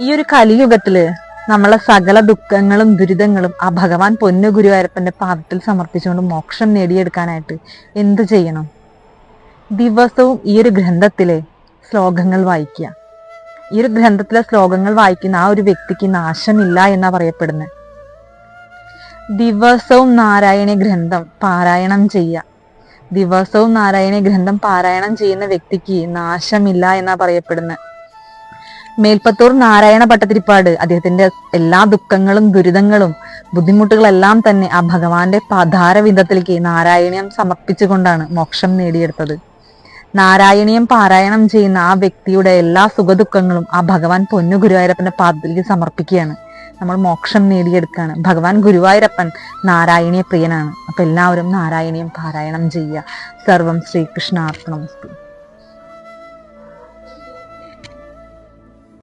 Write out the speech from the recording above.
ഈ ഒരു കലിയുഗത്തില് നമ്മളെ സകല ദുഃഖങ്ങളും ദുരിതങ്ങളും ആ ഭഗവാൻ പൊന്നു ഗുരുവായൂരപ്പന്റെ പാദത്തിൽ സമർപ്പിച്ചുകൊണ്ട് മോക്ഷം നേടിയെടുക്കാനായിട്ട് എന്ത് ചെയ്യണം? ദിവസവും ഈ ഒരു ഗ്രന്ഥത്തിലെ ശ്ലോകങ്ങൾ വായിക്കുക. ഈ ഒരു ഗ്രന്ഥത്തിലെ ശ്ലോകങ്ങൾ വായിക്കുന്ന ആ ഒരു വ്യക്തിക്ക് നാശമില്ല എന്നാ പറയപ്പെടുന്നത്. ദിവസവും നാരായണീയ ഗ്രന്ഥം പാരായണം ചെയ്യുക. ദിവസവും നാരായണീയ ഗ്രന്ഥം പാരായണം ചെയ്യുന്ന വ്യക്തിക്ക് നാശമില്ല എന്നാ പറയപ്പെടുന്നത്. മേൽപ്പത്തൂർ നാരായണ ഭട്ടതിരിപ്പാട് അദ്ദേഹത്തിന്റെ എല്ലാ ദുഃഖങ്ങളും ദുരിതങ്ങളും ബുദ്ധിമുട്ടുകളെല്ലാം തന്നെ ആ ഭഗവാന്റെ പാതാരവിന്ദത്തിലേക്ക് നാരായണീയം സമർപ്പിച്ചുകൊണ്ടാണ് മോക്ഷം നേടിയെടുത്തത്. നാരായണീയം പാരായണം ചെയ്യുന്ന ആ വ്യക്തിയുടെ എല്ലാ സുഖദുഃഖങ്ങളും ആ ഭഗവാൻ പൊന്നു ഗുരുവായൂരപ്പന്റെ പാദത്തിലേക്ക് സമർപ്പിക്കുകയാണ്. നമ്മൾ മോക്ഷം നേടിയെടുക്കുകയാണ്. ഭഗവാൻ ഗുരുവായൂരപ്പൻ നാരായണീയ പ്രിയനാണ്. അപ്പൊ എല്ലാവരും നാരായണീയം പാരായണം ചെയ്യുക. സർവം ശ്രീകൃഷ്ണാർപ്പണമസ്തു.